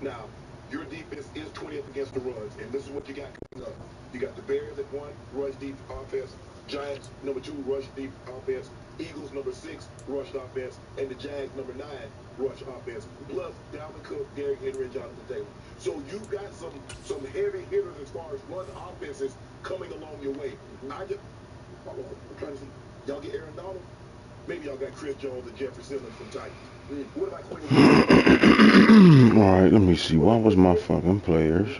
Now, your defense is 20th against the runs, and this is what you got coming up. You got the Bears at 1, rush deep offense. Giants, number 2, rush deep offense. Eagles, number 6, rush offense. And the Jags, number 9, rush offense. Plus, Dalvin Cook, Derrick Henry, and Jonathan Taylor. So you've got some heavy hitters as far as run offenses coming along your way. I'm trying to see. Y'all get Aaron Donald? Maybe y'all got Chris Jones and Jeffrey Simmons from Titans. What about Quinn? Alright, let me see. What was my fucking players?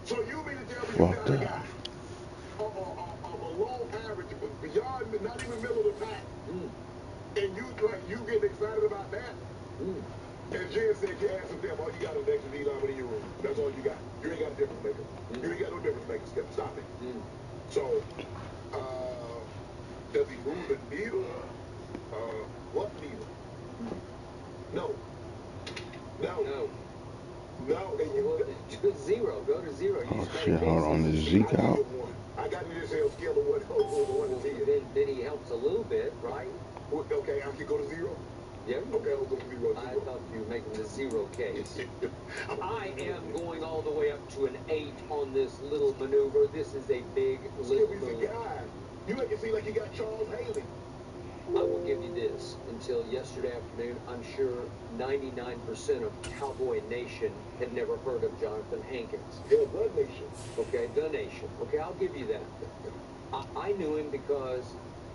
So you mean to tell me Fuck you got a that. guy below average, beyond, not even middle of the pack, and you get excited about that? And Jen said you had some depth. All you got is an extra D-line in your room. That's all you got. You ain't got a difference maker. You ain't got no difference maker. Stop it. So, does he move the needle? What needle? No. And you go to zero. Go to zero. Oh shit, hold on. Is Zeke out? I got to just say a scale of 1 to 10. Then he helps a little bit, right? Okay, I can go to 0? Yeah. Okay, I'll go to 0. I thought you were making the 0 case. I am going all the way up to an 8 on this little maneuver. This is a big little move. You make it seem like you got Charles Haley. I will give you this. Until yesterday afternoon, I'm sure 99% of Cowboy Nation had never heard of Jonathan Hankins. Yeah, the Nation. Okay, the Nation. Okay, I'll give you that. I knew him because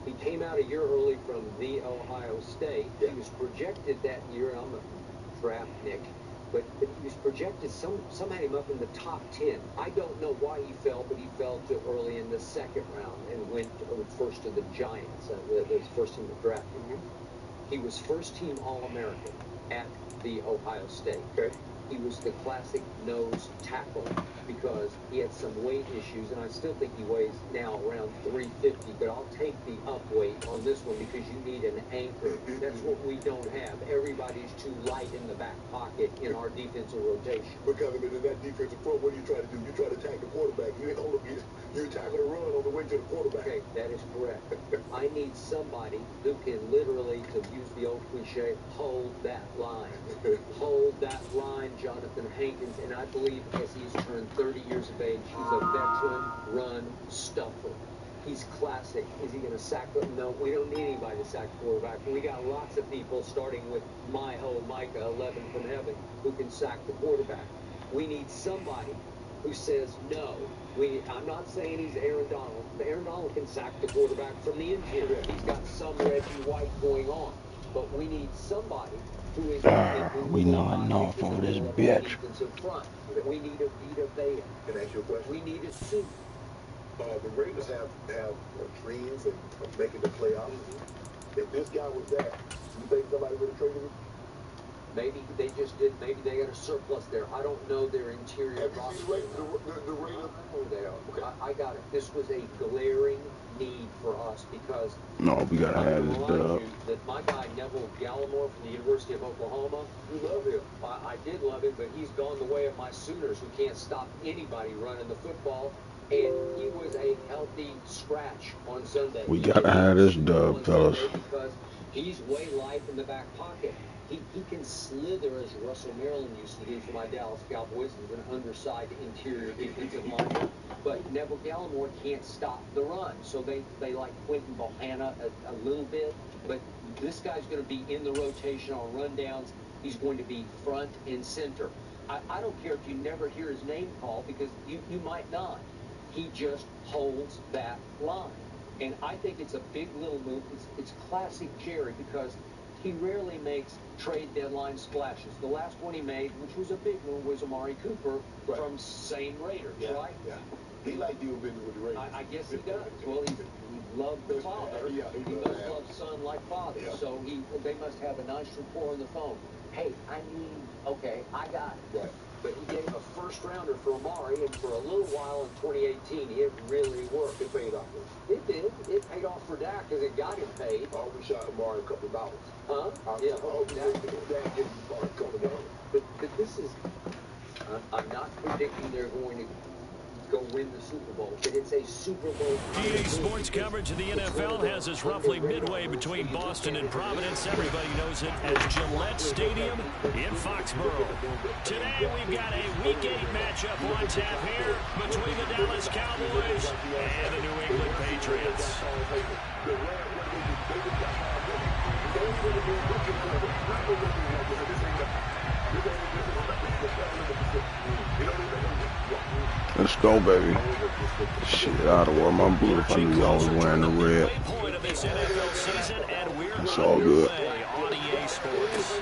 he came out a year early from the Ohio State. Yeah. He was projected that year, and I'm a draft Nick, but he was projected, some had him up in the top 10. I don't know why he fell, but he fell to early in the second round and went first to the Giants. That was first team drafted. He was first team All-American at the Ohio State. Okay. He was the classic nose tackle because he had some weight issues, and I still think he weighs now around 350, but I'll take the up weight on this one because you need an anchor. That's what we don't have. Everybody's too light in the back pocket in our defensive rotation. Because of it, in that defensive front, what do you try to do? You try to attack the quarterback. You tackle the run on the way to the quarterback. Okay, that is correct. I need somebody who can literally, to use the old cliche, hold that line. Hold that line, Jonathan Hankins, and I believe as he's turned 30 years of age, he's a veteran run stuffer. He's classic. Is he going to sack him? No, we don't need anybody to sack the quarterback. We got lots of people, starting with Micah 11 from heaven, who can sack the quarterback. We need somebody who says no. I'm not saying he's Aaron Donald, but Aaron Donald can sack the quarterback from the interior. He's got some Reggie White going on. But we need somebody who is we not enough for this bitch. Front. We need a Vita Vea. Can I ask you a question? We need a suit. The Raiders have dreams of making the playoffs. If this guy was that, you think somebody would have traded him? Maybe they just did. Maybe they got a surplus there. I don't know their interior roster. Have you seen the Raiders? I know they are. Okay. I got it. This was a glaring need for us because No, we gotta have this dub. That my guy Neville Gallimore from the University of Oklahoma, you love him. I did love him, but he's gone the way of my Sooners, who can't stop anybody running the football. And he was a healthy scratch on Sunday. We gotta have this dub, fellas. Because he's way light in the back pocket. He can slither, as Russell Maryland used to do for my Dallas Cowboys. He's an underside interior defensive lineman. But Neville Gallimore can't stop the run. So they like Quentin Bohanna a little bit. But this guy's going to be in the rotation on rundowns. He's going to be front and center. I don't care if you never hear his name called, because you might not. He just holds that line. And I think it's a big little move. It's classic Jerry, because he rarely makes trade deadline splashes. The last one he made, which was a big one, was Amari Cooper from same Raiders, right? Yeah. He liked doing business with the Raiders. I guess he does. Well, he loved the father. Yeah, he must love son like father. Yeah. So they must have a nice rapport on the phone. Hey, I got it. Right. But he gave a first-rounder for Amari, and for a little while in 2018, it really worked. It paid off. It did. It paid off for Dak because it got him paid. I always shot Amari $2. Huh? Yeah. Dak gave Amari $2. But this is, I'm not predicting they're going to go win the Super Bowl, but it's a Super Bowl. EA Sports coverage of the NFL has us roughly midway between Boston and Providence. Everybody knows it as Gillette Stadium in Foxborough. Today we've got a Week 8 matchup on tap here between the Dallas Cowboys and the New England Patriots. Let's go, baby. Shit, I'd have worn my boot if I knew y'all was wearing the red. It's all good. On EA Sports.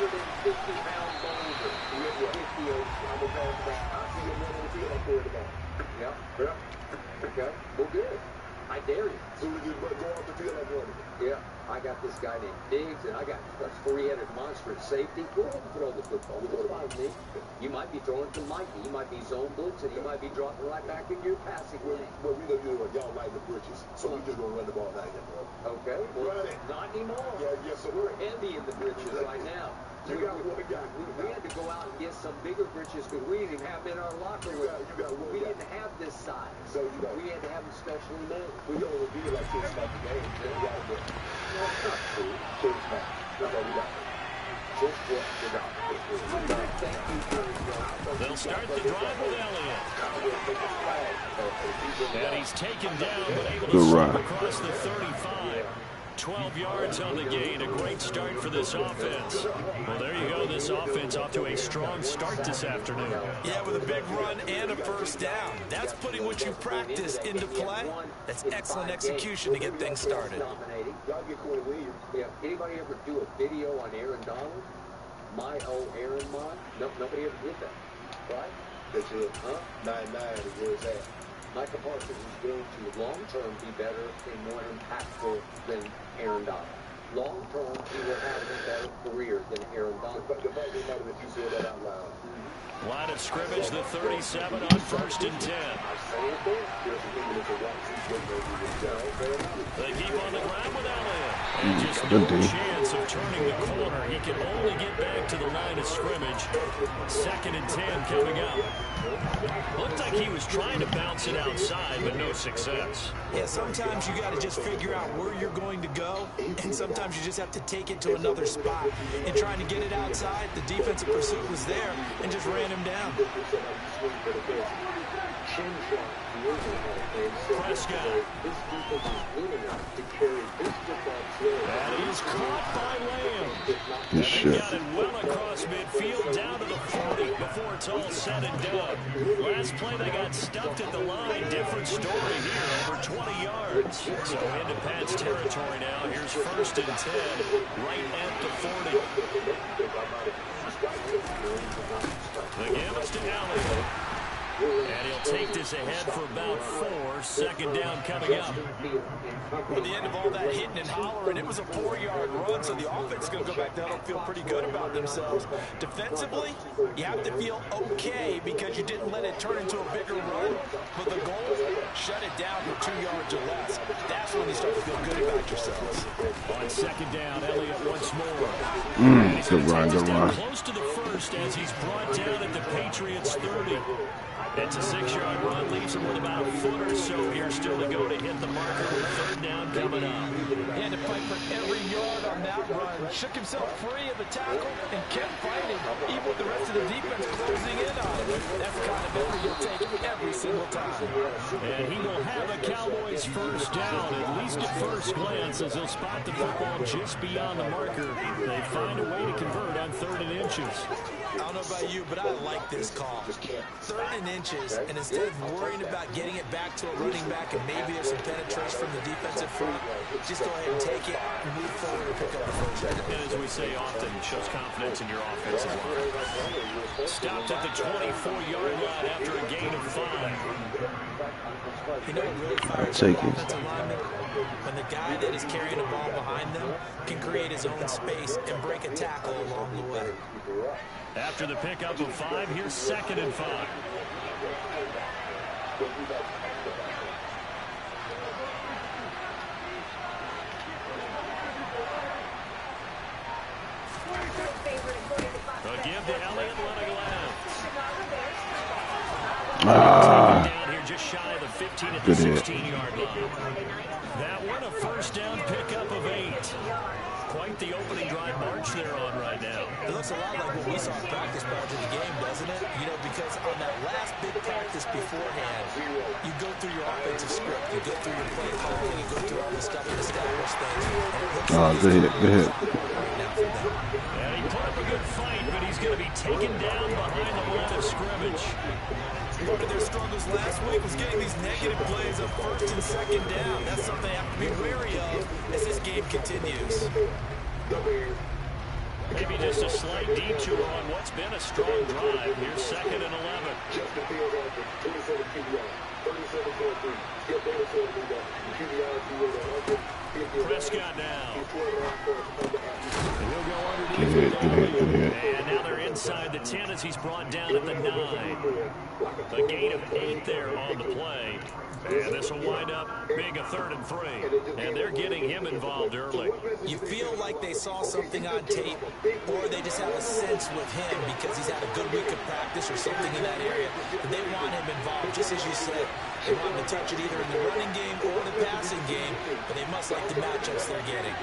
Yeah. Okay. Well, good. I dare you. So we just go off the field like running. Yeah. I got this guy named Diggs, and I got a three-headed monster at safety. Go ahead and throw the football. What about me? You might be throwing to Mikey. You might be zone blitzing. You might be dropping right back in your passing lane. Well, we know you know y'all like the britches, so we just gonna run the ball down here, bro. Okay. Well, Run it. not anymore. Yeah, yes, sir. We're heavy in the britches right now. You got one guy. We had to go out and get some bigger britches because we didn't even have them in our locker room. You got one We guy. didn't have this size. So you got. We had to have them specially made. We don't review like this about the game. Man. We gotta go. No, it's not true. Change back. That's all we got. Just what we got. Thank you very much. They'll start the drive with Elliott. And he's taken down, but able to Good slip run. across the 35. 12 yards on the gain. A great start for this offense. Well, there you go. This offense off to a strong start this afternoon. Yeah, with a big run and a first down. That's putting what you practice into play. That's excellent execution to get things started. Y'all get Corey Williams. Yeah. Anybody ever do a video on Aaron Donald? My old Aaron Mont? No, nobody ever did that. Right? That's it. Huh? 9-9 is where it's at. Micah Parsons is going to long-term be better and more impactful than Aaron Donald. Long-term, he will have a better career than Aaron Donald. But the fact is that you said that out loud. Line of scrimmage, the 37 on 1st and 10. They keep on the ground with Elliott. And just no chance of turning the corner. He can only get back to the line of scrimmage. 2nd and 10 coming up. Looked like he was trying to bounce it outside, but no success. Yeah, sometimes you got to just figure out where you're going to go, and sometimes you just have to take it to another spot. And trying to get it outside, the defensive pursuit was there and just ran him down. Prescott. That is caught by Lamb. This shit. Got it well across midfield down to the 40 before it's all said and done. Last play they got stuffed at the line. Different story here, over 20 yards. So into Pat's territory now. Here's 1st and 10, right at the 40. The give is to Elliott. And he'll take this ahead for about 4. 2nd down coming up. At the end of all that hitting and hollering, it was a 4-yard run, so the offense is going to go back down and feel pretty good about themselves. Defensively, you have to feel okay because you didn't let it turn into a bigger run, but the goal, shut it down for 2 yards or less. That's when you start to feel good about yourselves. On 2nd down, Elliott once more. Good run, good run. Close to the 1st as he's brought down at the Patriots 30. It's a 6-yard run, leaves him with about a foot or so here still to go to hit the marker with 3rd down coming up. He had to fight for every yard on that run, shook himself free of the tackle, and kept fighting, even with the rest of the defense closing in on him. That's the kind of effort you'll take every single time. And he will have a Cowboys 1st down, at least at first glance, as he'll spot the football just beyond the marker. They find a way to convert on 3rd and inches. I don't know about you, but I like this call. 3rd and inches, and instead of worrying about getting it back to a running back and maybe there's some penetration from the defensive front, just go ahead and take it and move forward and pick up the 1st down. And as we say often, shows confidence in your offensive line. Stopped at the 24-yard line after a gain of 5. You know what really fires up offensive linemen? When the guy that is carrying the ball behind them can create his own space and break a tackle along the way. After the pickup of 5, here's 2nd and 5. A give to Elliott running left. Down here just shy 15 at the Good hit. 16-yard line. That one a first down pickup of 8. Quite the opening drive march they're on right now. It looks a lot like what we saw in practice prior to the game, doesn't it? You know, because on that last big practice beforehand, you go through your offensive script, you go through your play calling, you go through all the stuff to establish things. Good hit, good hit. And he put up a good fight, but he's going to be taken down behind the line of scrimmage. One of their struggles last week was getting these negative plays on first and second down. That's something they have to be wary of as this game continues. Maybe just a slight detour on what's been a strong drive. Here's 2nd and 11. Justin Fields on the 27 QBR, 37-43. Skip Bayless on the QBR, Prescott now. Good hit, good hit, good hit. And now they're inside the 10 as he's brought down at the 9. A gain of 8 there on the play. And this will wind up being a 3rd and 3. And they're getting him involved early. You feel like they saw something on tape, or they just have a sense with him because he's had a good week of practice or something in that area. But they want him involved, just as you said. They want him to touch it either in the running game or the passing game, but they must like the matchups they're getting.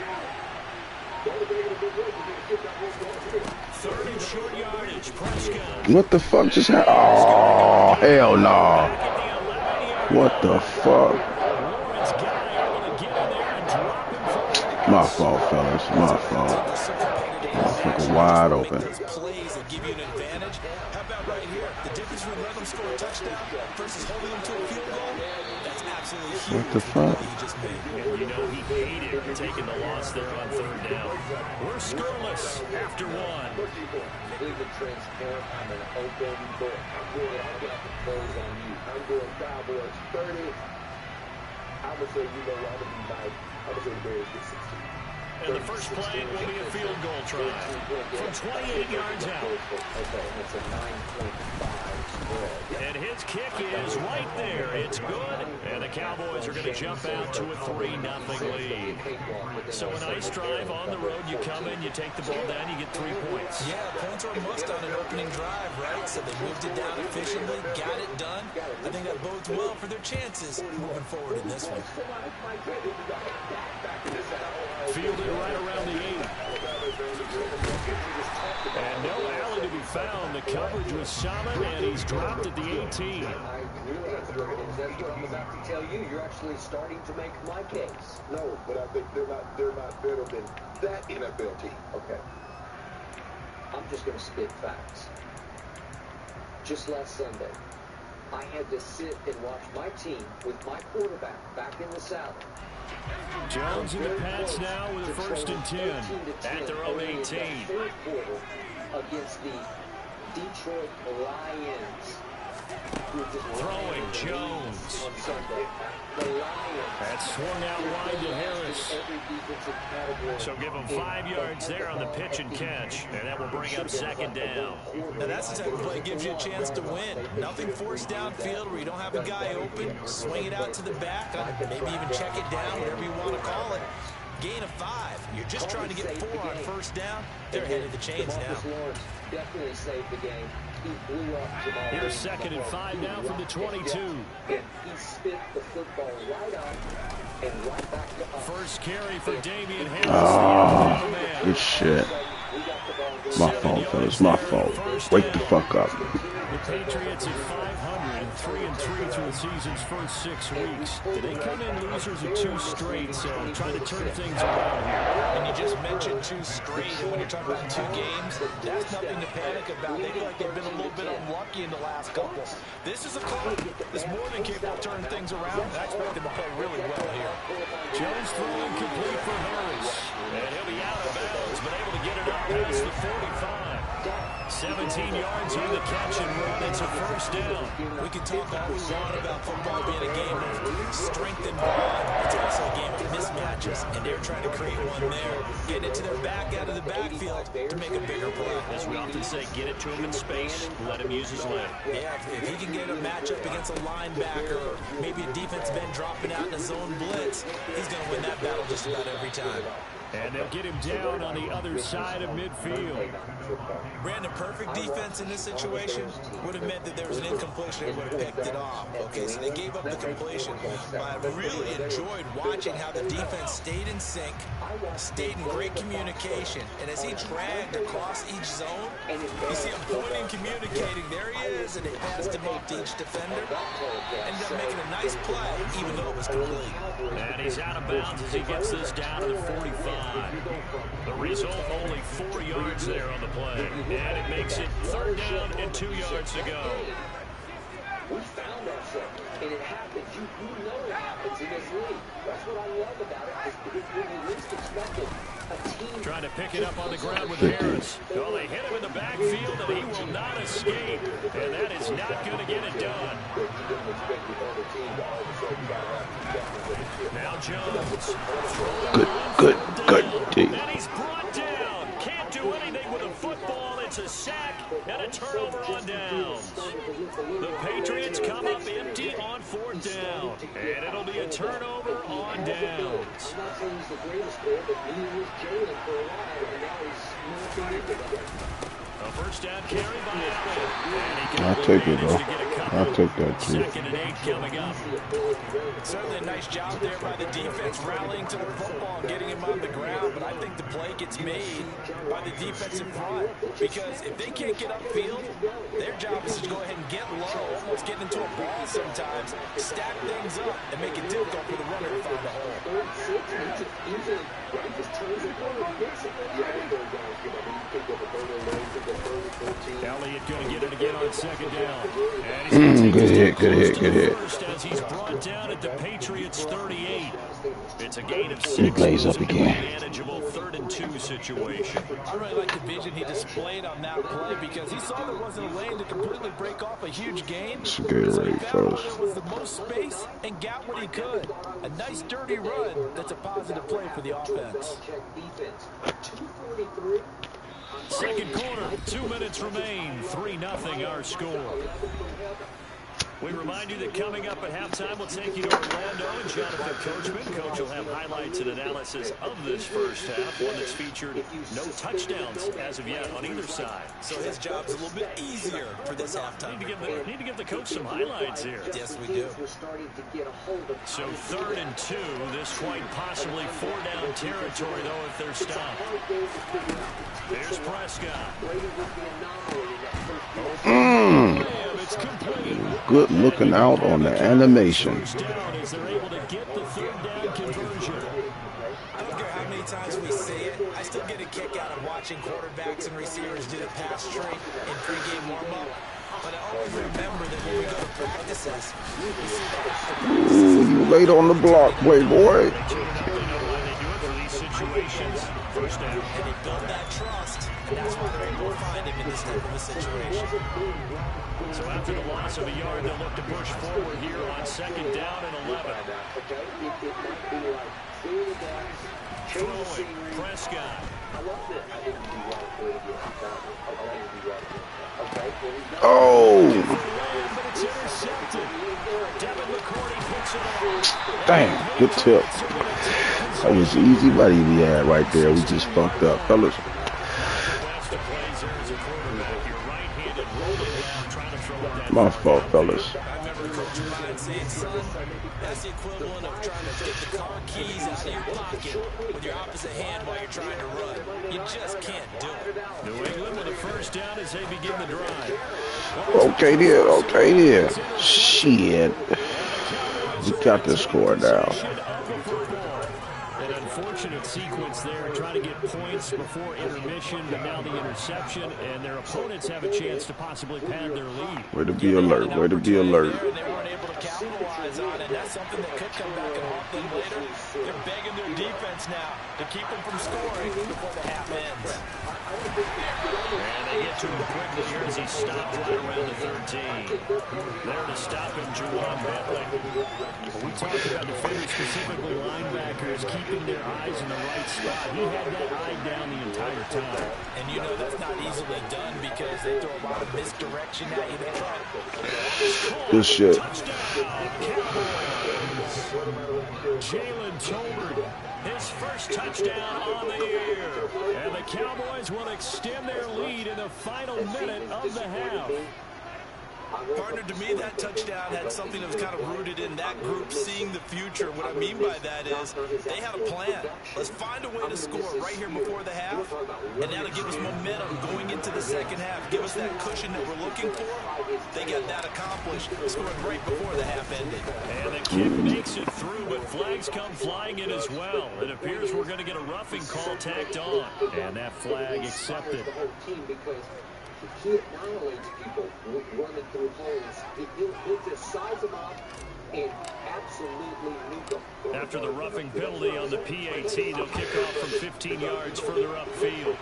3rd and short yardage. Prescott. What the fuck just happened? Oh, hell no. What the fuck? My fault, fellas. My fault. Motherfucker wide open. Plays that give you an advantage. How about right here? The difference between letting them score a touchdown versus holding them to a field goal. That's absolutely huge. What the fuck? He just made. And you know he hated taking the loss there on 3rd down. We're scoreless after 1. Cleveland transparent. I'm an open book. I'm got the close on you. I'm going Cowboys 30. I'm going to say, you know, I'm going to be nice. I'm going to say the Bears get 16. And the first play will be a field goal try from 28 yards out. Okay, it's a 9.5 spread. And his kick is right there. It's good. And the Cowboys are going to jump out to a 3-0 lead. So a nice drive on the road. You come in, you take the ball down, you get 3 points. Yeah, points are a must on an opening drive, right? So they moved it down efficiently, got it done. I think that bodes well for their chances moving forward in this one. Fielded right around the 8. And no alley to be found. The coverage was solid, and he's dropped at the 18. That's what I'm about to tell you. You're actually starting to make my case. No, but I think they're not better than that NFL team. Okay. I'm just going to spit facts. Just last Sunday, I had to sit and watch my team with my quarterback back in the saddle. Jones in the pass now with a 1st and 10 at their own 18. Against the Detroit Lions. Throwing Jones. On Sunday. The Lions. That's swung out wide to Harris. So give him 5 yards there on the pitch and catch, and that will bring up 2nd down. Now that's the type of play that gives you a chance to win. Nothing forced downfield where you don't have a guy open. Swing it out to the back, maybe even check it down, whatever you want to call it. Gain of 5. You're just trying to get 4 on 1st down. They're ahead of the chains now. Definitely saved the game. He blew up Jamal. Here's 2nd and 5 now from the 22. And he spit the football right up and right back to us. First carry for Damian Harris. Oh, good shit. My fault, fellas. My fault. Wake the fuck up. The Patriots at 500, 3-3 through the season's first 6 weeks. They come in losers of 2 straight, so trying to turn things around here. And you just mentioned 2 straight, and when you're talking about 2 games, that's nothing to panic about. They feel like they've been a little bit unlucky in the last couple. This is a club that's more than capable of turning things around. I expect them to play really well here. Jones throwing complete for Harris. And he'll be out of bounds, but able to get it up past the 45. 17 yards on the catch and run. It's a 1st down. We can talk all we want about football being a game of strength and bond. It's also a game of mismatches, and they're trying to create one there. Getting it to their back out of the backfield to make a bigger play. As we often say, get it to him in space, let him use his leg. Yeah, if he can get a matchup against a linebacker or maybe a defensive end dropping out in a zone blitz, he's going to win that battle just about every time. And they'll get him down on the other side of midfield. Brandon, perfect defense in this situation would have meant that there was an incompletion and would have picked it off. Okay, so they gave up the completion. But I really enjoyed watching how the defense stayed in sync, stayed in great communication. And as he dragged across each zone, you see him pointing, communicating. There he is, and they passed him off to each defender. Ended up making a nice play, even though it was complete. And he's out of bounds as he gets this down to the 45. The result, only 4 yards there on the play. And it makes it 3rd down and 2 yards to go. We found ourselves, and it happens. You know it happens in this league. That's what I love about it. Is when you least expect it, a team trying to pick it up on the ground with Harris. Well, they hit him in the backfield, and he will not escape. And that is not going to get it done. Now Jones. Good. And he's brought down. Can't do anything with a football. It's a sack and a turnover on downs. The Patriots come up empty on 4th down. And it'll be a turnover on downs. I'm not saying he's the greatest player, but he was Jalen for a while, and now he's not into that. A first down carry by Allen. I'll take it, though. I'll take that, too. 2nd and 8 coming up. Certainly a nice job there by the defense, rallying to the football and getting him on the ground. But I think the play gets made by the defensive front. Because if they can't get upfield, their job is to go ahead and get low, almost get into a ball sometimes, stack things up, and make it difficult for the runner to find a hole. Elliott going to get it again on 2nd down. And he's Good hit. First as he's brought down at the Patriots 38. It's a gain of 6. He plays up again. Manageable 3rd and 2 situation. I really like the vision he displayed on that play because he saw there wasn't a lane to completely break off a huge gain. It's a good So he rate, found where fellas. there was the most space and got what he could. A nice dirty run that's a positive play for the offense. 2:43. 2nd quarter, 2 minutes remain. 3-0 our score. We remind you that coming up at halftime, we'll take you to Orlando and Jonathan Coachman. Coach will have highlights and analysis of this first half, one that's featured no touchdowns as of yet on either side. So his job's a little bit easier for this halftime. Need to give the coach some highlights here. Yes, we do. So 3rd and 2, this quite possibly 4-down territory, though, if they're stopped. There's Prescott. It's complete. Good looking out on the animation. As they're able to get the 3rd down conversion. I don't care how many times we see it, I still get a kick out of watching quarterbacks and receivers do the pass tree in pregame warm-up. But I always remember that when we go to practices, we see that. Ooh, you late on the block, playboy. First down. And they build that trust, and that's why they're able to find him in this type of a situation. So after the loss of a yard, they'll look to push forward here on 2nd down and 11. Throwing, Prescott. Oh! But it's intercepted. Devin McCourty picks it up. Dang, good tip. That was easy money we had right there. We just fucked up, fellas. My fault, fellas. I remember Coach Ryan saying, son, that's the equivalent of trying to get the car keys out of your pocket with your opposite hand while you're trying to run. You just can't do it. New England with a first down as they begin the drive. Okay there. Shit. We got the score now. An unfortunate sequence there, trying to get points before intermission, but now the interception, and their opponents have a chance to possibly pad their lead. Way to be alert. They weren't able to capitalize on it. That's something that could come back and haunt them later. They're begging their defense now to keep them from scoring before the half ends. And they get to him quickly here as he stopped right around the 13. There to stop him, Juwan Bentley. We talked about defenders, specifically linebackers, keeping their eyes in the right spot. He had that eye down the entire time. And you know that's not easily done because they throw a lot of misdirection at you. Good shit. Touchdown. Cowboys. Jalen Tolbert, his first touchdown on the year. And the Cowboys will extend their lead in the final minute of the half. Partner, to me, that touchdown had something that was kind of rooted in that group seeing the future. What I mean by that is they had a plan. Let's find a way to score right here before the half, and that'll give us momentum going into the second half. Give us that cushion that we're looking for. They got that accomplished, scoring right before the half ended. And the kick makes it through, but flags come flying in as well. It appears we're going to get a roughing call tacked on, and that flag accepted. He annihilates people running through holes. He'll just size them up and absolutely nuke them. After the roughing penalty on the PAT, they'll kick off from 15 yards further upfield.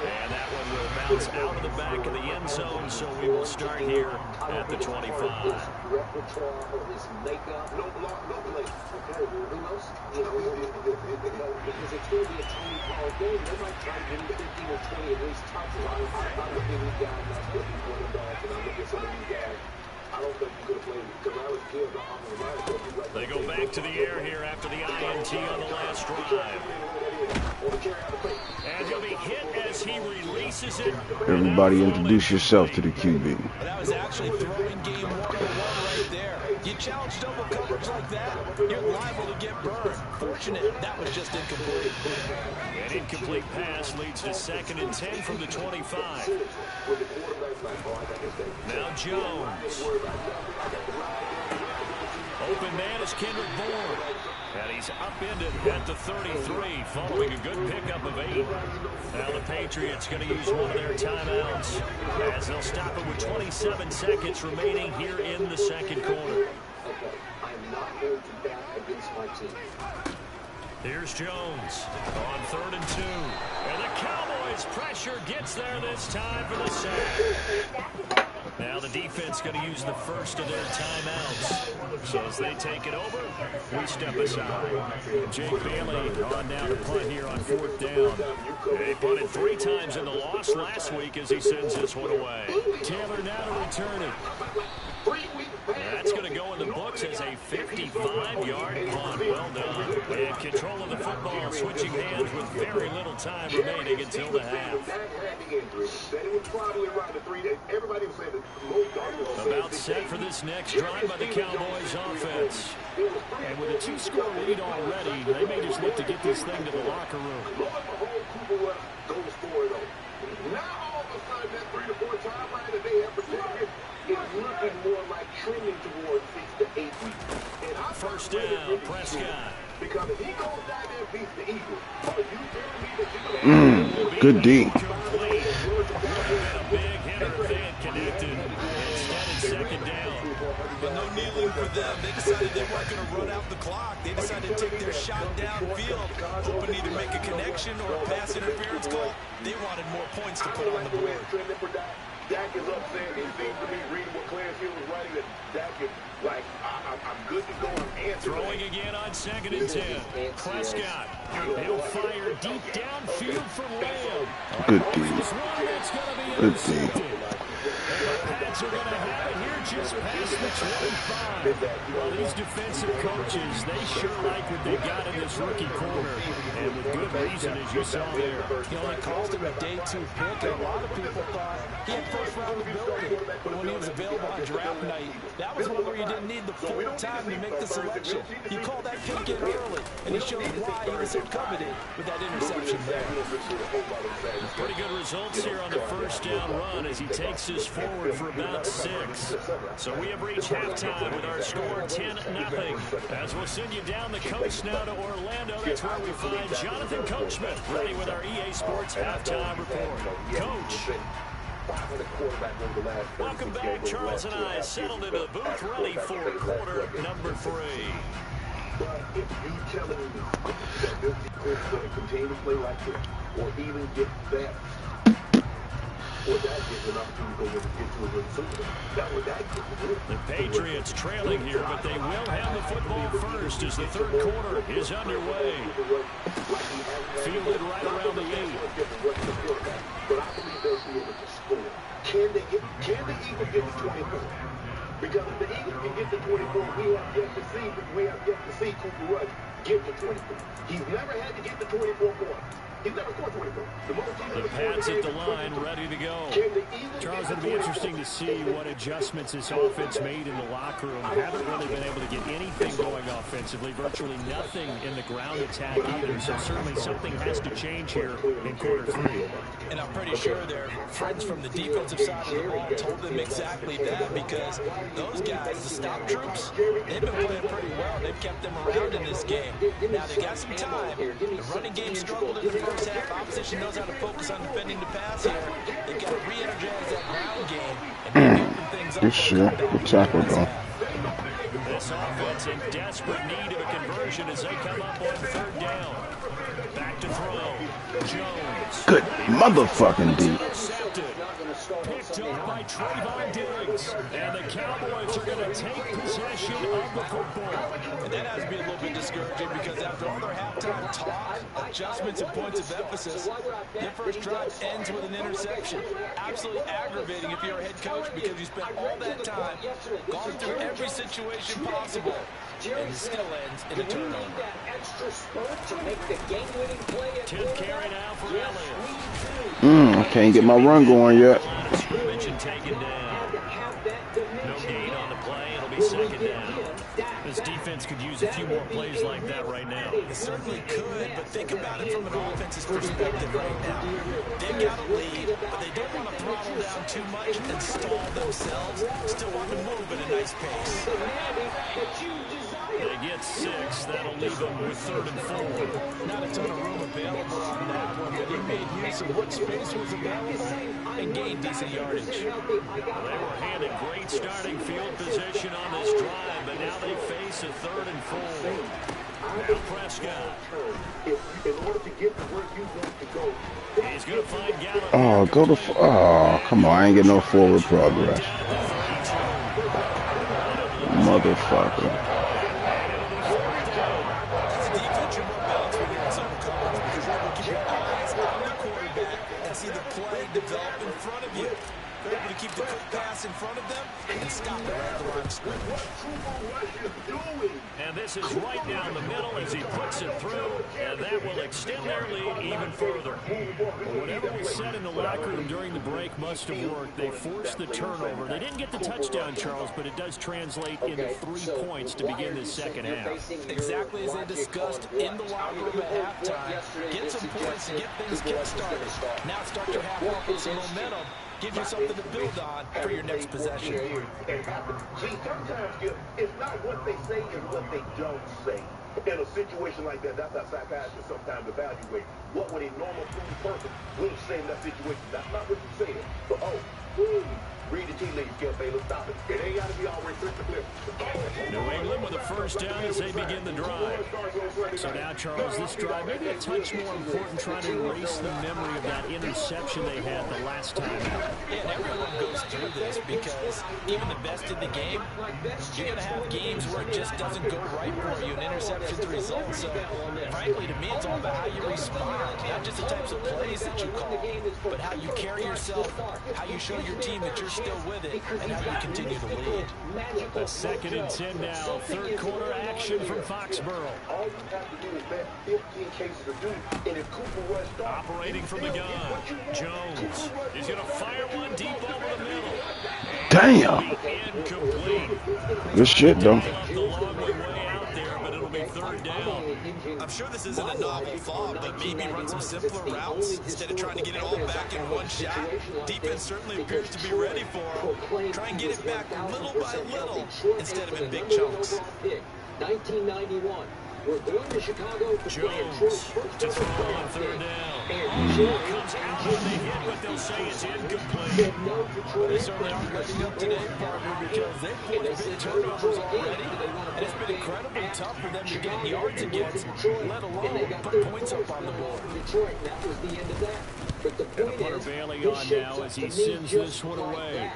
And that one will bounce out of the back of the end zone, so we will start here at the 25. Repertoire or his makeup. No block, no play. Okay, who knows? Because it's going to be a 20-ball game. They might try to win 15 or 20 at least touches. I look at these guys, and I'm looking for the dogs, and I look at some of these guys. I don't think you could have played because I was killed. They go back to the air here after the INT on the last drive. And he'll be hit as he releases it. Everybody introduce yourself to the QB. Well, that was actually throwing game 101 right there. You challenge double coverage like that, you're liable to get burned. Fortunate, that was just incomplete. An incomplete pass leads to 2nd and 10 from the 25. Now Jones. Open man is Kendrick Bourne. And he's upended at the 33, following a good pickup of 8. Now the Patriots going to use one of their timeouts as they'll stop it with 27 seconds remaining here in the second quarter. I'm not going to bet against my team. Here's Jones on 3rd and 2. And the Cowboys pressure gets there this time for the sack. Now the defense going to use the first of their timeouts. So as they take it over, we step aside. Jake Bailey on down to punt here on 4th down. They punted 3 times in the loss last week as he sends this one away. Taylor now to return it. That's going to go in the books as a 55-yard punt. Well done. And control of the football, switching hands with very little time remaining until the half. About set for this next drive by the Cowboys offense. And with a 2-score lead already, they may just look to get this thing to the locker room. Now all of a sudden, that 3 to 4 time line that they have protected is looking more like trending towards 6 to 8 weeks. And I'm first down, Prescott. Because if he goes down there and beats the Eagles, are you telling me that you're going to Good D. A big hitter if they had connected. Instead, it's 2nd down. But no kneeling for them. They decided they weren't going to run out the clock. They decided to take their shot downfield, hoping to either make a connection or a pass interference call. They wanted more points to put on the board. Dak is upset. He seems to be reading what Clarence Hill was writing. That Dak is like, I'm good to go. I'm answering. Throwing again on 2nd and 10. Prescott. He'll fire deep downfield for Lamb. Good D. Good D. Pats are going to have it here just past the 25. Well, these defensive coaches, they sure like what they got in this rookie corner. And with good reason, as you saw there. He only cost him a day 2 pick, and a lot of people thought he had first-round ability. But when he was available on draft night, that was one where you didn't need the full time to make the selection. You called that pick in early, and he showed why he was so coveted with that interception there. Pretty good results here on the first down run as he takes this forward for about 6. So we have reached halftime with our score 10-0. As we'll send you down the coast now to Orlando, that's where we find Jonathan Coachman ready with our EA Sports halftime report. Coach. Welcome back. Charles and I settled into the booth ready for quarter number 3. But if you telling me that this defense is going to continue to play like this, or even get better, or that gives an opportunity to get to a good Super Bowl. That would that give the Patriots trailing here, but they will have the football first as the third quarter is underway. Fielded right around the 8. But I believe they'll be able to score. Can the Eagles get to 24? Because if the Eagles can get to 24, we have yet to see Cooper Rush get to 24. He's never had to get to 24 points. He's never scored 24. The Pats at the line, ready to go. Charles, it'll be interesting to see what adjustments this offense made in the locker room. Haven't really been able to get anything going offensively. Virtually nothing in the ground attack either. So certainly something has to change here in quarter 3. And I'm pretty sure their friends from the defensive side of the ball told them exactly that, because those guys, the stop troops, they've been playing pretty well. They've kept them around in this game. Now they got some time. The running game struggled in the first half. Opposition knows how to focus on defending the pass here. They've got to re-energize that ground game and open things up. Good shit. Good tackle, though. This offense in desperate need of a conversion as they come up on 3rd down. Back to throw. Jones. Good motherfucking deep. Picked up by Trayvon Diggs. And the Cowboys are going to take possession of the football. And that has to be a little bit discouraging, because after all their halftime talk, adjustments and points of emphasis, their first drive ends with an interception. Absolutely aggravating if you're a head coach, because you spent all that time, gone through every situation possible, and it still ends in a turnover. 10th carry now for Elliott. I can't get my run going yet. Scrimmage and taken down. No gain on the play. It'll be 2nd down. This defense could use a few more plays like that right now. It certainly could, but think about it from an offense's perspective right now. They've got a lead, but they don't want to throttle down too much and stall themselves. Still want to move at a nice pace. They get 6. That'll leave them with 3rd and 4. Not a ton of room available on that one, but he made use of what space was available and gained decent yardage. They were handed great starting field position on this drive, but now they face a 3rd and 4. Now Prescott. In order to get to where you want to go, he's going to find Gallup. Oh, go to... Oh, come on. I ain't getting no forward progress. Motherfucker. See the play develop in front of you. They're able to keep the quick pass in front of them and stop it at the line of scrimmage. And this is right down the middle as he puts it through, and that will extend their lead even further. Well, whatever was said in the locker room during the break must have worked. They forced the turnover. They didn't get the touchdown, Charles, but it does translate into 3 points to begin this 2nd half. Exactly as they discussed in the locker room at halftime. Get some points to get things kick-started. Now start your half off with some momentum. Give you something to build on for your next possession. See, sometimes it's not what they say, it's what they don't say. In a situation like that, that's how psychiatrists sometimes evaluate. What would a normal person will say in that situation? That's not what you said. But, read the tea leaves, Skip Bayless. Stop it. It ain't got to be all restricted. New England with a 1st down as they begin the drive. So now, Charles, this drive maybe a touch more important, trying to erase the memory of that interception they had the last time out. Yeah, and everyone goes through this, because even the best in the game, you're going to have games where it just doesn't go right for you, and interception's the result. So, frankly, to me, it's all about how you respond, not just the types of plays that you call, but how you carry yourself, how you show your team that you're still with it, and how you continue to lead. A 2nd and 10 now. 3rd quarter action from Foxborough. All you have to do is bet 15 cases of duty, and if Cooper Rush starts, operating from the gun, Jones is going to fire one deep over the middle. Damn. Incomplete. Good shit, though. The long way out there, but it'll be 3rd down. I'm sure this isn't a novel thought, but maybe run some simpler routes instead of trying to get it all back in one shot. Defense certainly appears to be ready for them. Try and get it back little by little instead of in big chunks. 1991. We're going to Chicago to Jones to throw on 3rd down. Comes out when they hit, but they'll say it's incomplete. They certainly aren't letting up today, partner, because they've forced big turnovers already, and it's been incredibly tough for them to get yards against, let alone put points up on the board. That was the end of that. But the point Punter bailing on now as he sends this one away.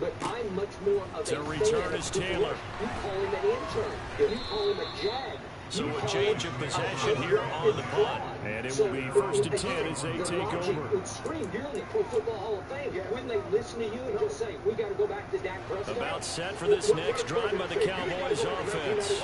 But I'm much more of to return is Taylor. You call him an intern. You call him a jag. So a change of possession here on the punt. And it will be first and 10 as they take over. Would scream, you're in the Pro Football Hall of Fame. Wouldn't they listen to you and just say, we got to go back to Dak Prescott? About set for this next drive by the Cowboys offense.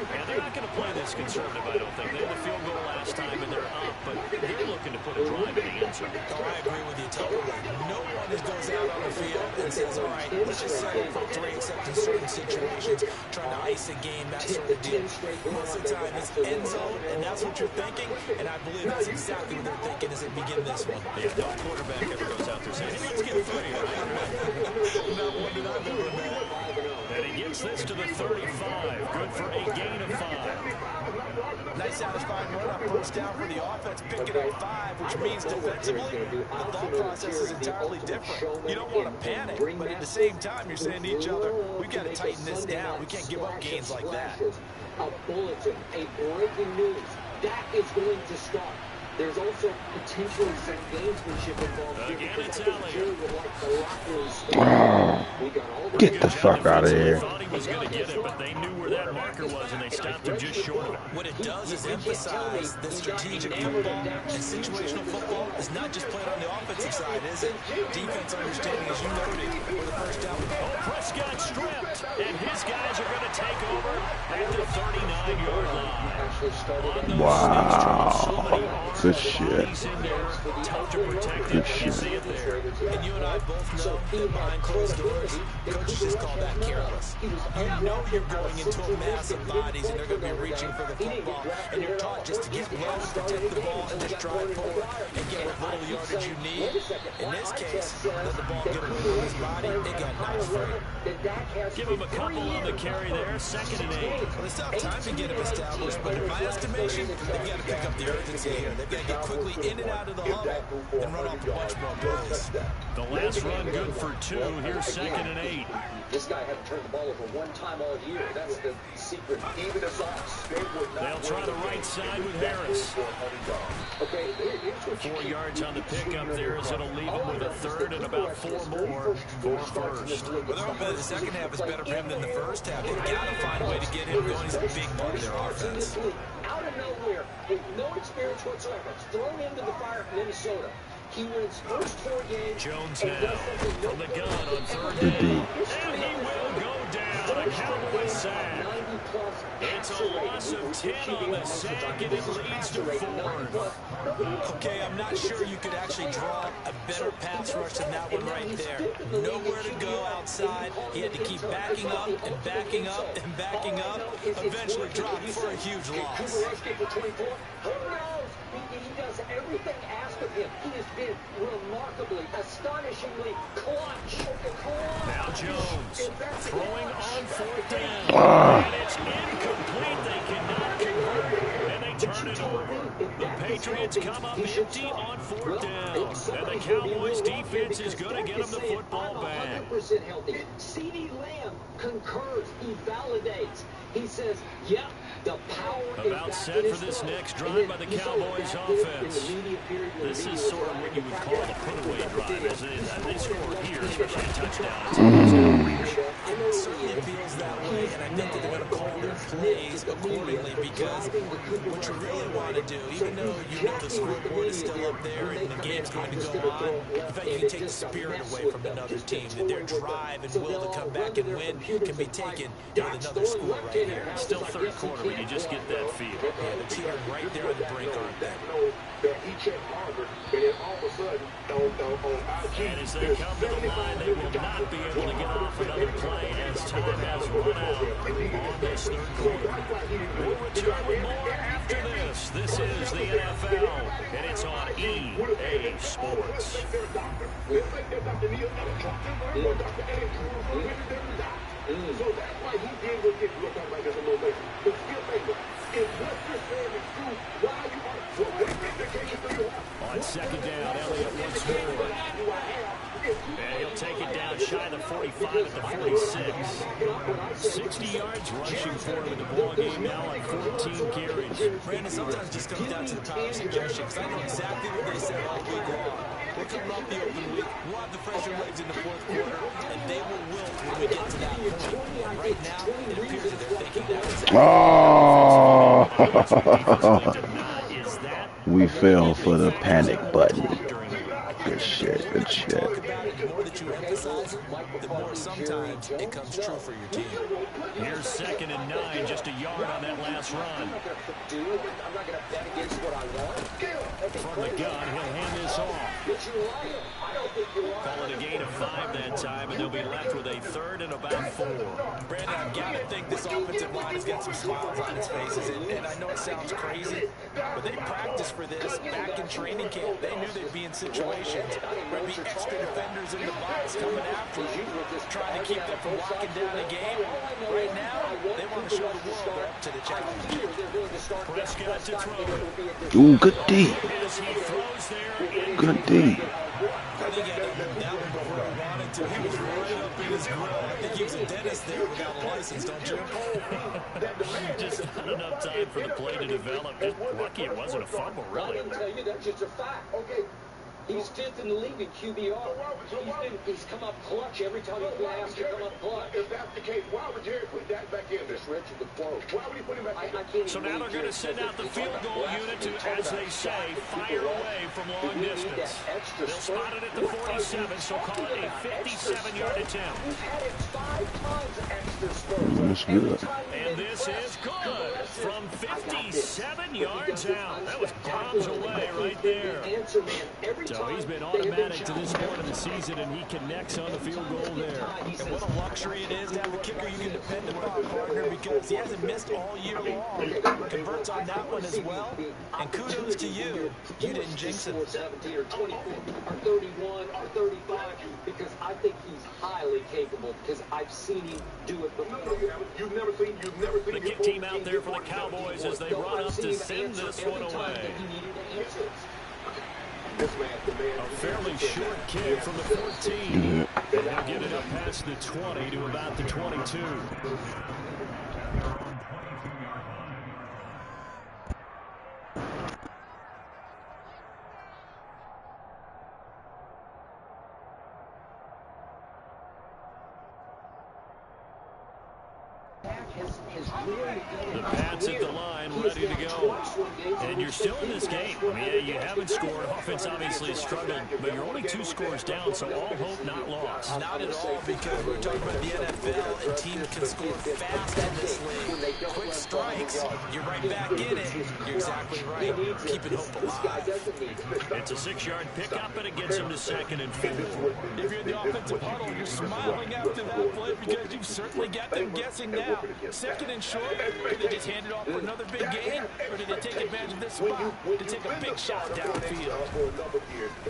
And they're not going to play this conservative, I don't think. They had the field goal last time, and they're up, but they're looking to put a drive in the end zone. Oh, I agree with you totally. No one just goes out on the field and says, all right, let's just settle for 3, except in certain situations, trying to ice a game, that sort of deal. Most of the time, it's end zone, and that's what you're thinking, and I believe that's exactly what they're thinking as they begin this one. Yeah, no quarterback ever goes out there saying, hey, let's get 3, right? Not one that I've ever met. And he gets this to the 35. Good for a gain of 5. Nice satisfying run on first down for the offense, picking up 5, which means defensively, the thought process is entirely different. You don't want to panic, but at the same time, you're saying to each other, we've got to tighten this down. We can't give up gains like that. A bulletin, a breaking news. Dak is going to start. There's also potentially some gamesmanship involved. Again, it's Elliott. Get the fuck out of here. Thought he was going to get it, but they knew where that marker was, and they stopped him just short of it. What it does is emphasize that strategic football and situational football is not just played on the offensive side, is it? Defense understanding, as you noted, for the first down. Oh, Prescott stripped, and his guys are going to take over at the 39-yard line. Wow. Good shit. Tough to protect him. You see it there. And you and I both know that behind closed doors, coaches just call that careless. You know you're going into a mass of bodies and they're going to be reaching for the football, and you're taught just to get low, protect the ball, and just drive forward and get what little yardage you need. In this case, let the ball get away from his body. It got knocked free. Give him a couple on the carry there. 2nd and 8. Well, it's not time to get him established, but in my estimation, they've got to pick up the urgency here. They've got to get quickly in and out of the huddle and run off a bunch more plays. The last run good for 2. Here's 2nd and 8. This guy hadn't turned the ball over one time all year. That's the secret. Even as off, they'll try the right side with Harris. Okay, 4 yards on the pickup there as it'll leave him with a 3rd and about 4 more for first. Well, they're hoping that the second half is better for him than the first half. They've got to find a way to get him going. He's a big part of their offense. Out of nowhere, with no experience whatsoever, thrown into the fire in Minnesota. He wins first 4 games. Jones now from the gun on 3rd down. And he will go down. A Cowboys sack. It's a loss of 10 on the sack, and it leads to 4. Okay, I'm not sure you could actually draw a better pass rush than that one right there. Nowhere to go outside. He had to keep backing up and backing up and backing up. Eventually dropped for a huge loss. He does everything asked of him. He has been remarkably, astonishingly clutch. Now Jones throwing on 4th down. And it's incomplete. They cannot convert. And they turn it over. The Patriots come up empty on 4th down. And the Cowboys defense is going to get them the football back. 100% healthy. CeeDee Lamb concurs. He validates. He says, yeah, the power about set for this next drive by the Cowboys offense. This is sort of what you would call a put-away drive. As they score here, especially a touchdown. It certainly feels that way, and I think that they're going to call their plays accordingly, because what you really want to do, even though you know the scoreboard is still up there and the game's going to go on, in fact, you can take the spirit away from another team, that their drive and will to come back and win can be taken with another score right here. Still 3rd quarter, but you just get that feel. Yeah, the team right there on the brink, aren't they? And as they come to the line, they will not be able to get off another play as time has run out on this 3rd quarter. We'll return with more after this. This is the NFL, and it's on EA Sports. So that's why he did what he did. We'll talk about this a little later. But still think about it. If what you're saying is true, why you are so what indication do you have? On 2nd down, Elliott once more. And he'll take it down shy of the 45 at the 46. 60 yards rushing for him in the ball game now on 14 carries. Brandon, sometimes it just comes down to the power of suggestion, because I know exactly what they said all week long. We're coming off the open week. We'll have the fresher legs in the 4th quarter, and they will wilt when we get to that point. And right now, it appears that they're thinking that. We fell for the panic button. Good shit, good shit. The more that you emphasize it, the more sometimes it comes true for your team. Here's 2nd and 9, just a yard on that last run. I'm not going to bet against what I want. From the gun, he'll hand this off. Call it a gain of 5 that time, and they'll be left with a 3rd and about 4. Brandon, I've got to think this offensive line has got some smiles on its faces, and I know it sounds crazy, but they practiced for this back in training camp. They knew they'd be in situations where there'd be extra defenders in the box coming after them, trying to keep them from locking down a game. Right now, they want to show the world they're up to the challenge. Prescott to throw. Ooh, good D. As he throws there. Good D. I think he had that one before he wanted to. He was right up in his grill. I think he was a dentist there without a license, don't you? Just not enough time for the play to develop. Just lucky it wasn't a fumble, I really. didn't tell you, that's just a fact. Okay. He's 5th in the league in QBR. He's come up clutch every time he's been asked to come up clutch. If that's the case, why would Jerry put that back in there? Richard the quote. Why would he put him back in there? So now they're going to send out the field goal unit to, as they say, fire away from long distance. They'll spot it at the 47, so call it a 57-yard attempt. We've had it 5 times extra spurs. That's good. And this is good from 57 yards out. That was bombs away right there. So he's been automatic to this point of the season, and he connects on the field goal there. And what a luxury it is to have a kicker you can depend upon, partner, because he hasn't missed all year long. Converts on that one as well. And kudos to you. You didn't jinx it. 17 or 24 or 31 or 35 because I think he's highly capable because I've seen him do it before. You've never seen The kick team out there for the Cowboys as they run up to send this one away. A fairly short kick from the 14. And they'll get it up past the 20 to about the 22. The Pats at the line, ready to go. And you're still in this game. Yeah, you haven't scored. Offense obviously struggled, but you're only 2 scores down, so all hope not lost. Not at all, because we're talking about the NFL, and teams can score fast in this league. Quick strikes, you're right back in it. You're exactly right. Keeping hope alive. It's a 6-yard pickup, and it gets him to 2nd and 4. If you're in the offensive huddle, you're smiling after that play because you've certainly got them guessing now. 2nd and short, did they just hand it off for another big gain, or did they take advantage of this spot to take a big shot downfield?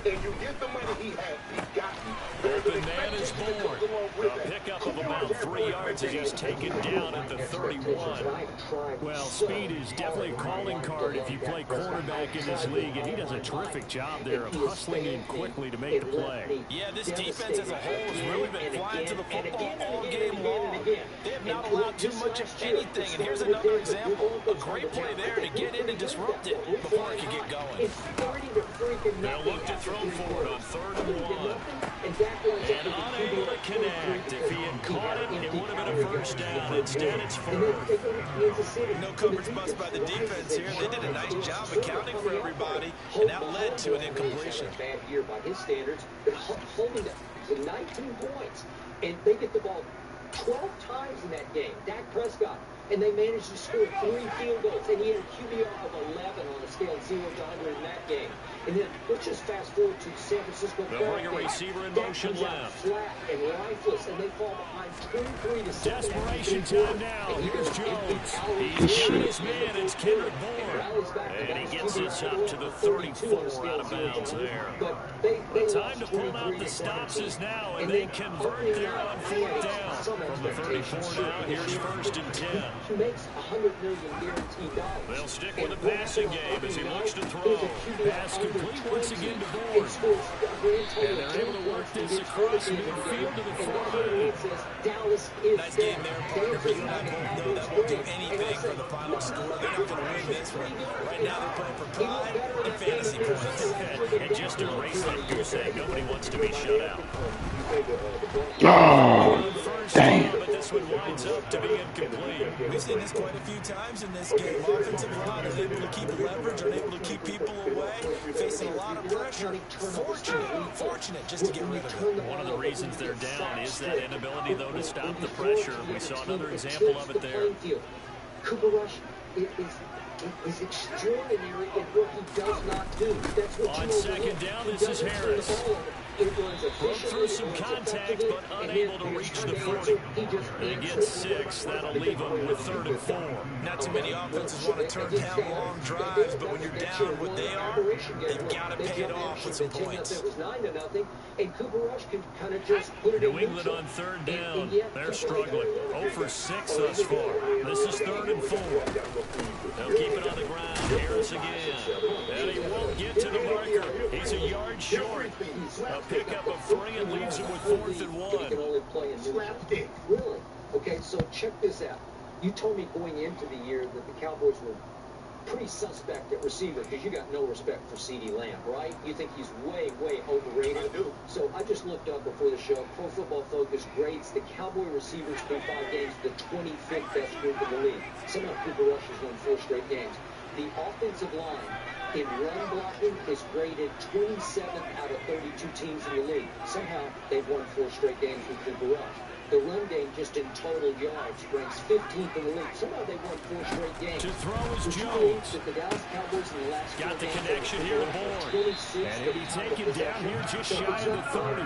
And you get the money he had, he got you. Open man is born. A pickup of about 3 yards as he's taken down at the 31. Well, speed is definitely a calling card if you play quarterback in this league, and he does a terrific job there of hustling in quickly to make the play. Yeah, this defense as a whole has really been flying to the football all game long. They have not allowed too much of anything, and here's another example. A great play there to get in and disrupt it before it could get going. They'll look to throw for it on 3rd and 1. And unable to connect. If he had caught it, it would have been a first down. Instead, it's 4th. No coverage bust by the defense here. They did a nice job accounting for everybody, and that led to an incompletion. Bad year by his standards, but holding them to 19 points, and they get the ball 12 times in that game. Dak Prescott, and they managed to score 3 field goals, and he had a QBR of 11 on a scale of 0 to 100 in that game. And then let's just fast forward to San Francisco. They'll bring a receiver in motion left. Flat and lifeless, and they fall behind 23 to 7. Desperation time now. Here's Jones. He's got his man. It's Kendrick Bourne. And he gets this up to the 34 out of bounds there. The time to pull out the stops is now, and they convert there on 4th down. From the 34 now, here's 1st and 10. He makes $100 million guaranteed dollars. They'll stick with the passing game as he looks to throw. Pass complete once again to Bourne. And they're able to work this across midfield to the 48. Nice game there, partner, but you and I both know that won't do anything for the final score. They're not going to win this one. Right now they're playing for pride and fantasy points. And just to race that goose egg, nobody wants to be shut out. Oh, damn. this one winds up to be incomplete. We've seen this quite a few times in this game. Offensive line unable to keep leverage, unable to keep people away, facing a lot of pressure. Fortunate just to get rid of it. One of the reasons they're down is that inability, though, to stop the pressure. We saw another example of it there. Cooper Rush is extraordinary in what he does not do. That's what on second down, this is Harris. Broke through some contact, but unable to reach the 40. They get 6. That'll leave them with 3rd and 4. Not too many offenses want to turn down long drives, but when you're down what they are, they've got to pay it off with some points. It was 9-0, and Cooper Rush can kind of just put it in. New England on 3rd down. They're struggling. 0 for 6 thus far. This is 3rd and 4. They'll keep it on the ground. Harris again. And he won't get to the marker. He's a yard short. A pickup of 3 and leaves him with 4th and 1. He can only play in slapstick. Really? Okay, so check this out. You told me going into the year that the Cowboys were pretty suspect at receiver because you got no respect for CeeDee Lamb, right? You think he's way, way overrated? I do. So I just looked up before the show. Pro Football Focus grades the Cowboy receivers through 5 games the 25th best group in the league. Somehow Cooper Rush has won 4 straight games. The offensive line in run blocking is graded 27th out of 32 teams in the league. Somehow they've won 4 straight games with Cooper Rush. The run game just in total yards ranks 15th in the league. Somehow they won 4 straight games. To throw is Jones. The Dallas Cowboys in the last got the connection here to Bourne. And he'll be taken down here just shy of the 30.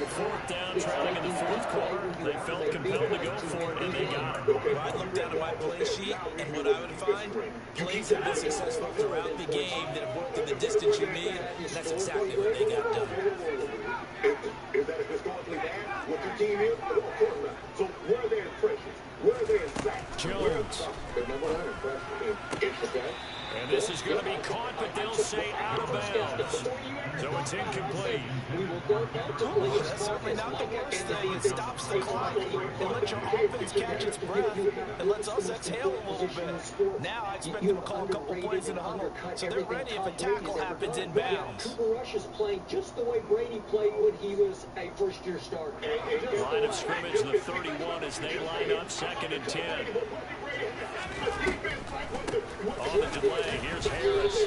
Fourth down, trailing in the 4th quarter. They felt compelled to go for it, and they got it. I looked down at my play sheet, and what I would find, plays have been successful throughout the game that have worked in the distance you need, and that's exactly what they got done. Is that historically bad? What your team is? No, of course not. So where are they in pressures? Where are they in sacks? Jones. They're number 1 in pressure. And this is going to be caught, but they'll say out of bounds. So it's incomplete. That's certainly not the worst thing. It stops the clock. It lets your offense catch its breath. It lets us exhale a little bit. Now I expect them to call a couple plays in a huddle, so they're ready if a tackle happens in bounds. Cooper Rush is playing just the way Brady played when he was a first-year starter. Line of scrimmage, the 31, as they line up 2nd and 10. On the delay, here's Harris.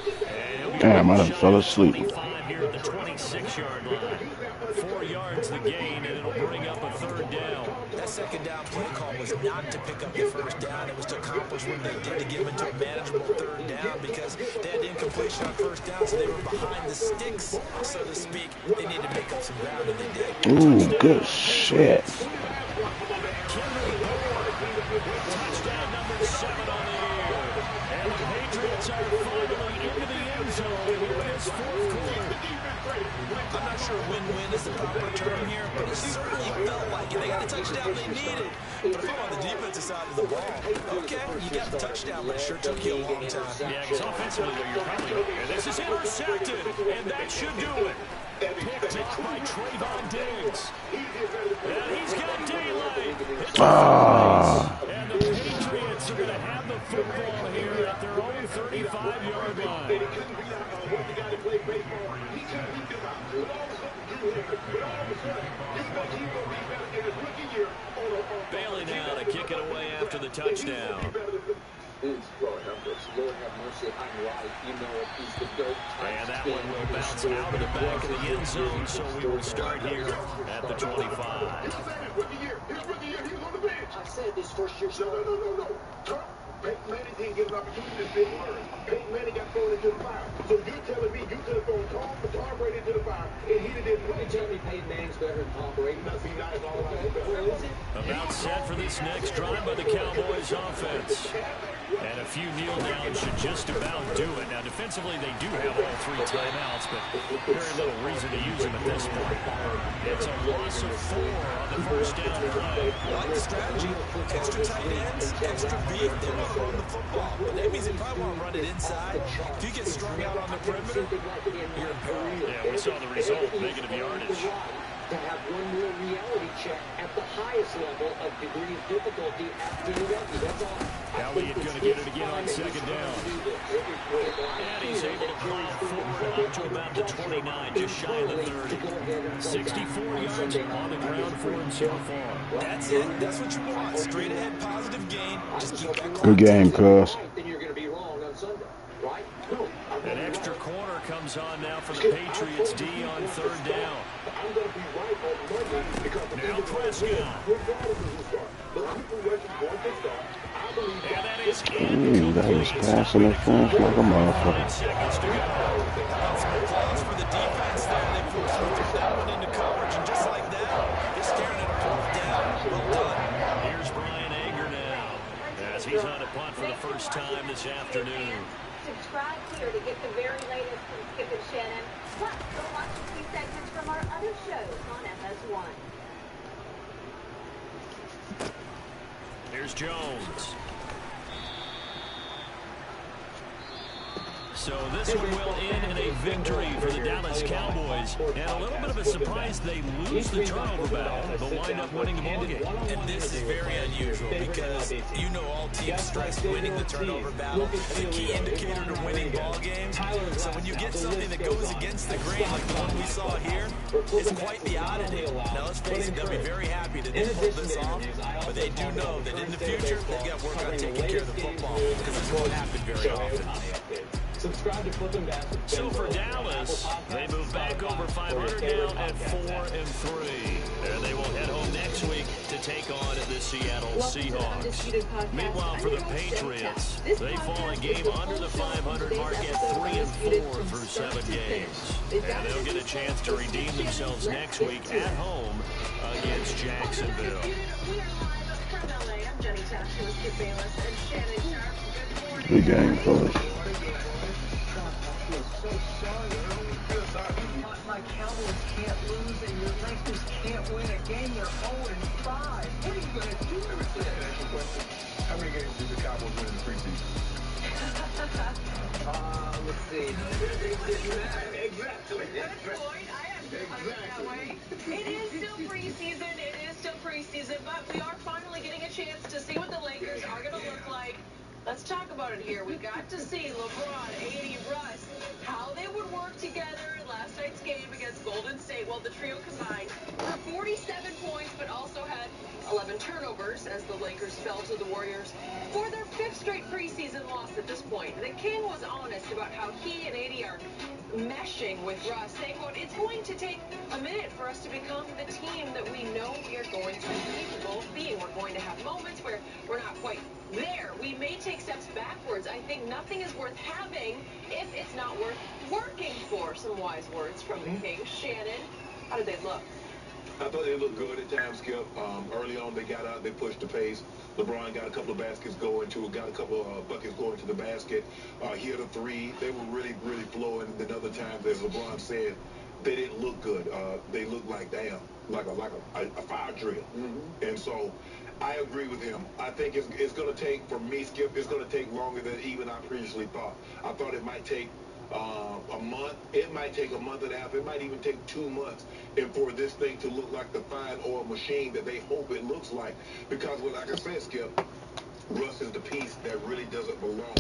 Damn, I done fell asleep. Here at the 26-yard line. 4 yards the gain, and it'll bring up a 3rd down. That 2nd down play call was not to pick up the 1st down. It was to accomplish what they did to get them into a manageable 3rd down because they had incompletion on 1st down, so they were behind the sticks, so to speak. They needed to make up some ground, and they did. Ooh, good shit. Touchdown number 7 on the year. And the Patriots are finally into the end zone here in this 4th quarter. I'm not sure win-win is the proper term here, but it certainly felt like it. They got the touchdown they needed. But if I'm on the defensive side of the ball, okay, you got the touchdown, but it sure took you a long time. Yeah, because offensively, you're probably... And this is intercepted, and that should do it. Picked off by Trayvon Diggs. And he's got daylight. And the Patriots are going to have the football here at their own 35-yard line. Bailey now to kick it away after the touchdown. Lord have mercy, I'm right. You know it. He's the GOAT. And that one will bounce out of the back of the end zone, so we will start here at the 25. I said this first year. No. Peyton Manning didn't get an opportunity to sit and learn. Peyton Manning got thrown into the fire. So you're telling me you could have thrown Tom Brady into the fire, and he didn't You tell me Peyton Manning's better than Tom Brady? Must be nice all around. Where is it? About set for this next drive by the Cowboys offense. And a few kneel downs should just about do it. Now, defensively, they do have all 3 timeouts, but very little reason to use them at this point. It's a loss of 4 on the first down play. I like the strategy. Extra tight ends, extra beef. They want to run the football. But that means they probably want to run it inside. If you get strung out on the perimeter, you're in peril. Yeah, we saw the result, negative yardage. To have one more reality check at the high highest level of degree of difficulty at being lucky. That's all. Elliott going to get it again on second down. And he's able to plow forward up to about the 29, just shy of the 30. 64 yards on the ground for him so far. That's it. That's what you want. Straight ahead, positive gain. Just keep that clock. Good game, cuz. Then you're going to be wrong on Sunday, right? An extra corner comes on now for the Patriots D on third down. Now Prescott. And that is incomplete. That was passing in front like a motherfucker. Seconds to go. Close for the defense there. They forced him to throw that one into coverage, and just like that, they're staring at a fourth down. Well done. Here's Brian Anger now, as he's on a punt for the first time this afternoon. Subscribe here to get the very latest from Skip and Shannon. Plus, go watch the key segments from our other shows on FS1. Here's Jones. So this one will end in a victory for the Dallas Cowboys. And a little bit of a surprise, they lose the turnover battle, but wind up winning the ballgame. And this is very unusual because you know all teams stress winning the turnover battle as a key indicator to winning ball games. So when you get something that goes against the grain like the one we saw here, it's quite the oddity. Now let's face it, they'll be very happy that they pulled this off, but they do know that in the future they've got to work on taking care of the football because this won't happen very often. Subscribe to Flip and Bass. So for Dallas, they move back over 500 now at 4-3. And they will head home next week to take on the Seattle Seahawks. Meanwhile, for the Patriots, they fall a game under the 500 mark at 3-4 through 7 games. And they'll get a chance to redeem themselves next week at home against Jacksonville. Good game, fellas. My Cowboys can't lose and your Lakers can't win a game. They're 0-5. What are you going to do with this? How many games did the Cowboys win in the preseason? Let's see. Exactly. Good point. I am that way. It is still preseason. It is still preseason, but we are finally getting a chance to see what the Lakers are going to look like. Let's talk about it here. We got to see LeBron, AD, Russ, how they would work together in last night's game against Golden State. Well, the trio combined for 47 points, but also had 11 turnovers as the Lakers fell to the Warriors for their 5th straight preseason loss at this point. The King was honest about how he and AD are meshing with Russ, saying, quote, it's going to take a minute for us to become the team that we know we are going to be capable of being. We're going to have moments where we're not quite there. We may take steps backwards. I think nothing is worth having if it's not worth working for. Some wise words from the King. Shannon, how did they look? I thought they looked good at times, Skip. Early on, they got out, they pushed the pace. LeBron got a couple of baskets going to, got a couple of buckets going to the basket. He had a three. They were really, really flowing. And then other times, as LeBron said, they didn't look good. They looked like, damn, like a fire drill. And so I agree with him. I think it's going to take, for me, Skip, it's going to take longer than even I previously thought. I thought it might take a month. It might take a month and a half. It might even take 2 months and for this thing to look like the fine oil machine that they hope it looks like. Because, well, like I said, Skip, Russ is the piece that really doesn't belong